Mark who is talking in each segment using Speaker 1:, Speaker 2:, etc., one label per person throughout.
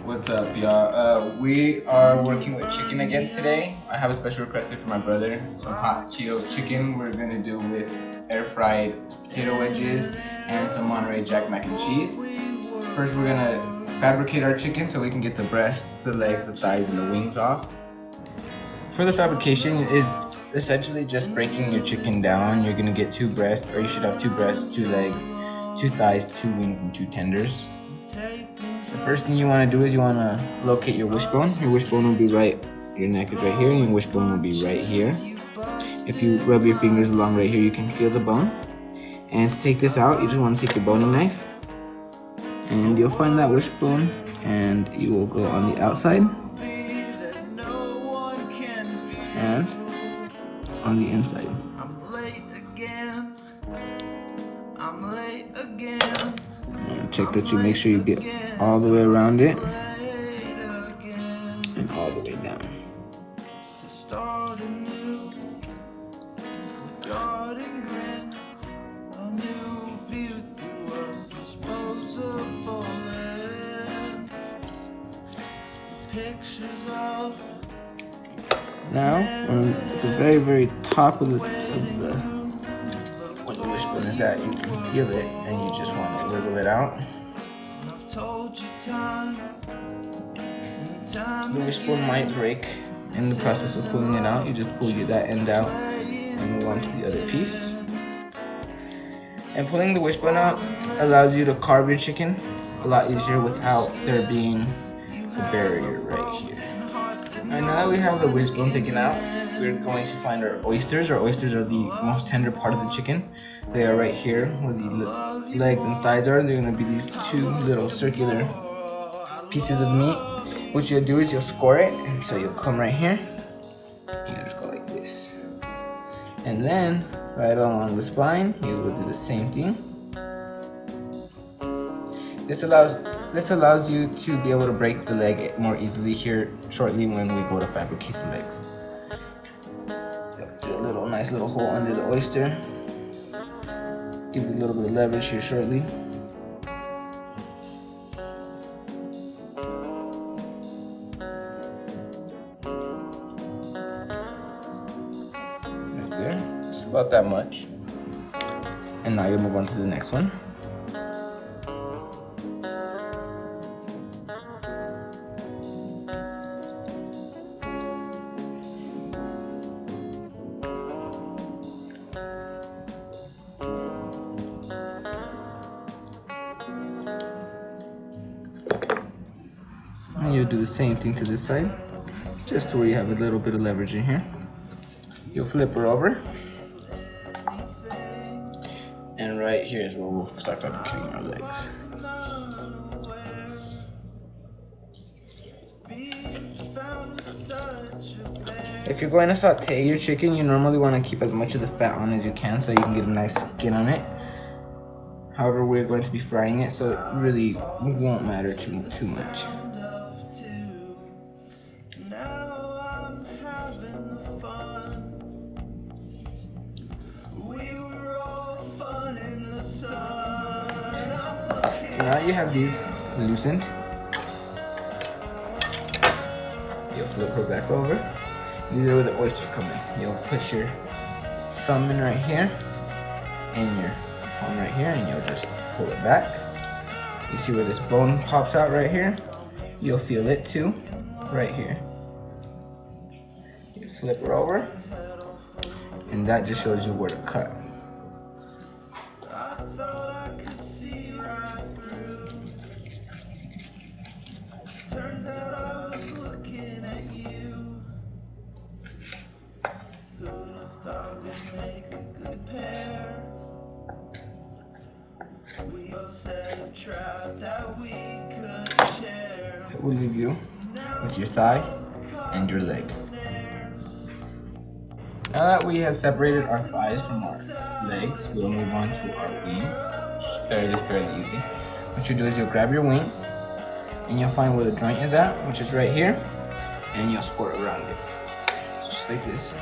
Speaker 1: What's up, y'all? We are working with chicken again today. I have a special request for my brother, some hot Cheeto chicken. We're gonna do with air fried potato wedges and some Monterey Jack mac and cheese. First, we're gonna fabricate our chicken so we can get the breasts, the legs, the thighs, and the wings off. For the fabrication, it's essentially just breaking your chicken down. You're gonna get 2 breasts, or you should have 2 breasts, 2 legs, 2 thighs, 2 wings, and 2 tenders. The first thing you want to do is you want to locate your wishbone. Your wishbone will be right, your neck is right here, and your wishbone will be right here. If you rub your fingers along right here, you can feel the bone. And to take this out, you just want to take your boning knife, and you'll find that wishbone, and you will go on the outside and on the inside. Check that you make sure you get all the way around it and all the way down. Now, at the very, very top of the where the wishbone is at, you can feel it, and you just want to wiggle it out. The wishbone might break in the process of pulling it out. You just pull that end out and move on to the other piece. And pulling the wishbone out allows you to carve your chicken a lot easier without there being a barrier right here. And now that we have the wishbone taken out, we're going to find our oysters. Our oysters are the most tender part of the chicken. They are right here where the legs and thighs are. They're going to be these 2 little circular pieces of meat. What you'll do is you'll score it, and so you'll come right here, and you'll just go like this. And then, right along the spine, you will do the same thing. This allows you to be able to break the leg more easily here shortly when we go to fabricate the legs. Do a nice little hole under the oyster. Give it a little bit of leverage here shortly. Right there, just about that much. And now you'll move on to the next one. And you'll do the same thing to this side, just to where you have a little bit of leverage in here. You'll flip her over, and right here is where we'll start fabricating our legs. If you're going to saute your chicken, you normally want to keep as much of the fat on as you can so you can get a nice skin on it. However, we're going to be frying it, so it really won't matter too much. Now you have these loosened. You'll flip her back over. These are where the oysters come in. You'll put your thumb in right here and your palm right here, and you'll just pull it back. You see where this bone pops out right here? You'll feel it too, right here. You flip her over, and that just shows you where to cut. It will leave you with your thigh and your leg. Now that we have separated our thighs from our legs, we'll move on to our wings, which is fairly easy. What you do is you'll grab your wing, and you'll find where the joint is at, which is right here, and you'll squirt around it. So just like this.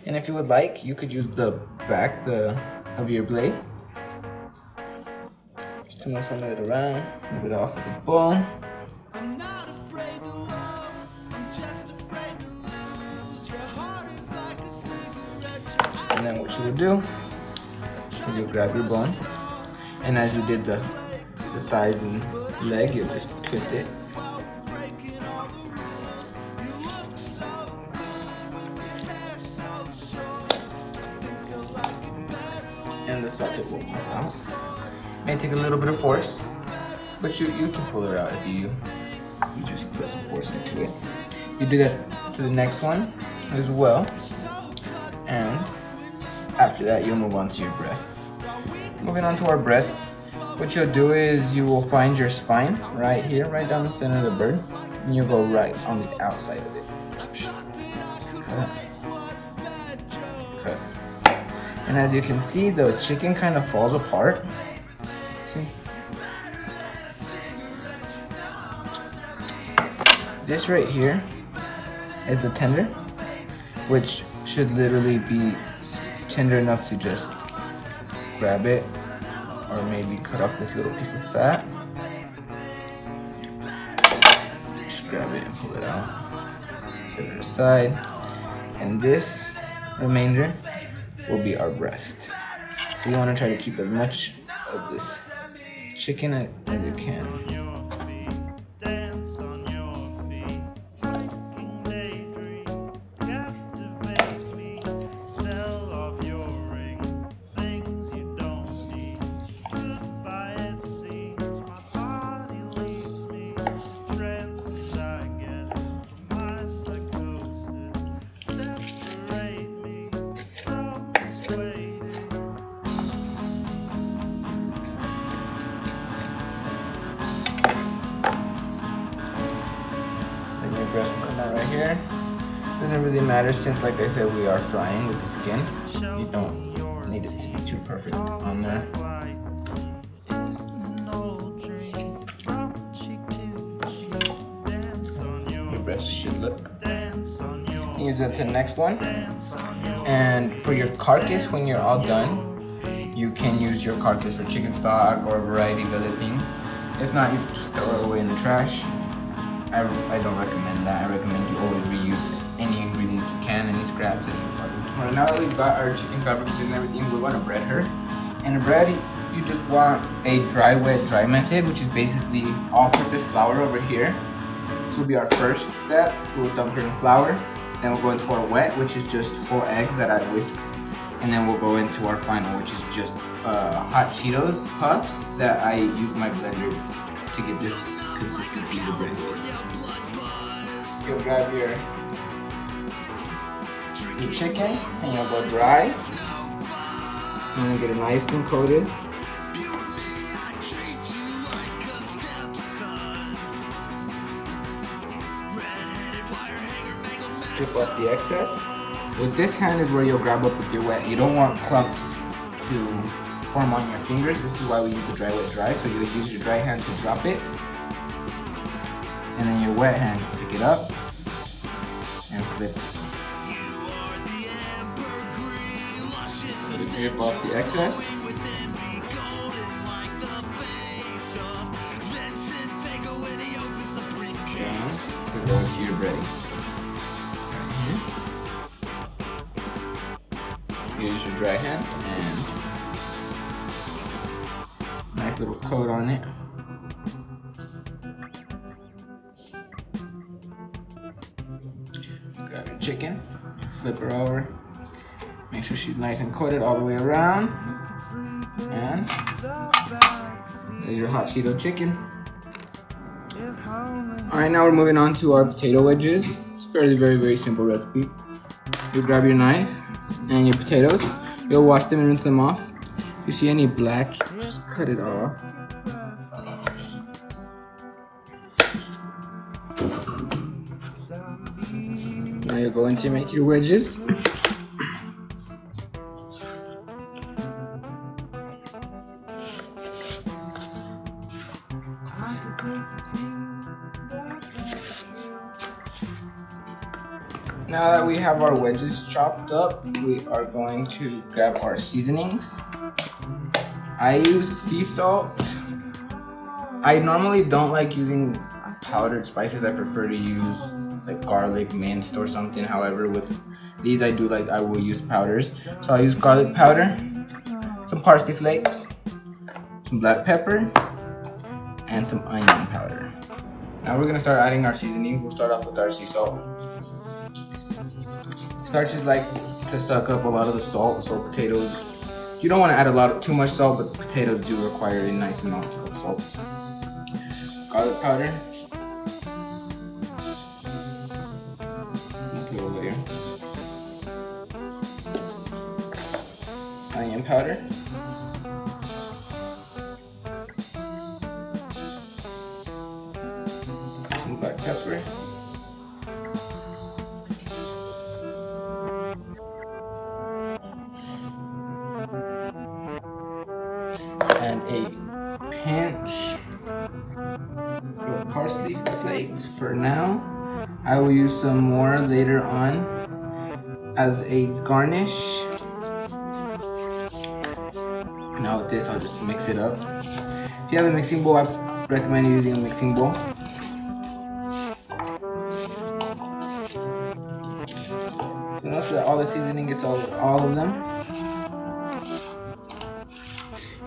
Speaker 1: And if you would like, you could use the back of your blade just to move some of it around, move it off of the bone. I'm not afraid to love, I'm just afraid to lose. Your heart is like a cigarette. And then what you would do is you'll grab your bone, and as you did the thighs and leg, you'll just twist it. And the socket will pop out. May take a little bit of force, but you can pull it out if you just put some force into it. You do that to the next one as well, and after that you'll move on to your breasts. Moving on to our breasts, what you'll do is you will find your spine right here, right down the center of the bird, and you'll go right on the outside of it. Cut. And as you can see, the chicken kind of falls apart. See? This right here is the tender, which should literally be tender enough to just grab it, or maybe cut off this little piece of fat. Just grab it and pull it out. Set it aside. And this remainder will be our breast. So you want to try to keep as much of this chicken as you can. Breast will come out right here. Doesn't really matter since, like I said, we are frying with the skin. You don't need it to be too perfect on there. Your breast should look. And you go to the next one. And for your carcass, when you're all done, you can use your carcass for chicken stock or a variety of other things. If not, you can just throw it away in the trash. I don't recommend that. I recommend you always reuse any ingredient you can, any scraps that you have. Alright, now that we've got our chicken fabricated and everything, we want to bread her. And to bread, you just want a dry, wet, dry method, which is basically all-purpose flour over here. This will be our first step. We'll dunk her in flour. Then we'll go into our wet, which is just whole eggs that I whisked. And then we'll go into our final, which is just hot Cheetos puffs that I use my blender to get this consistency of the bread with. You'll grab your chicken and you'll go dry. And you'll get it nice and coated. Chip off the excess. With this hand is where you'll grab up with your wet. You don't want clumps to form on your fingers. This is why we use the dry, wet, dry. So you'll use your dry hand to drop it. And then your wet hand to pick it up and flip it. Drip off the excess. Down to go into your breading. Use your dry hand and nice little coat on it. Grab your chicken, flip her over, make sure she's nice and coated all the way around, and there's your hot Cheeto chicken. Alright, now we're moving on to our potato wedges. It's a very, very simple recipe. You grab your knife and your potatoes, you'll wash them and rinse them off. If you see any black, just cut it off. Now you're going to make your wedges. Now that we have our wedges chopped up, we are going to grab our seasonings. I use sea salt. I normally don't like using powdered spices. I prefer to use like garlic minced or something. However, with these I will use powders. So I use garlic powder, some parsley flakes, some black pepper, and some onion powder. Now we're gonna start adding our seasoning. We'll start off with our sea salt. Starches like to suck up a lot of the salt, so potatoes, you don't want to add too much salt, but potatoes do require a nice amount of salt. Garlic powder. A little layer. Onion powder. Some black pepper. And a pinch of parsley flakes for now. I will use some more later on as a garnish. Now with this, I'll just mix it up. If you have a mixing bowl, I recommend using a mixing bowl. So now that all the seasoning gets all of them.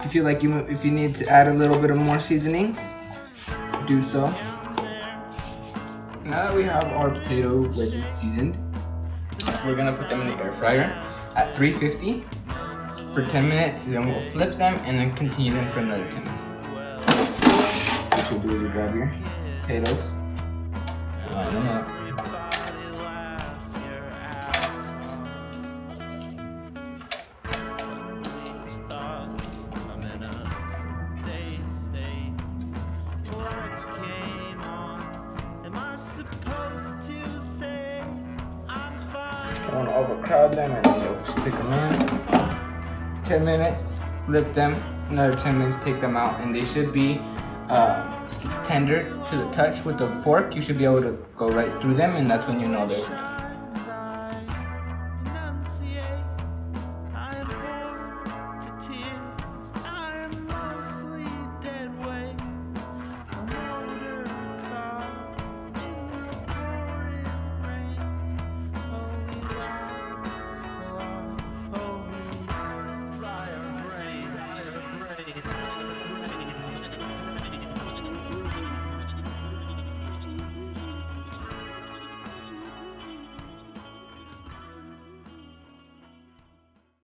Speaker 1: If you need to add a little bit of more seasonings, do so. Now that we have our potato wedges seasoned, we're gonna put them in the air fryer at 350 for 10 minutes. Then we'll flip them and then continue them for another 10 minutes. What you'll do is you grab your potatoes and line them up. Don't overcrowd them, and then you'll stick them in. 10 minutes, flip them. Another 10 minutes, take them out, and they should be tender to the touch with the fork. You should be able to go right through them, and that's when you know they're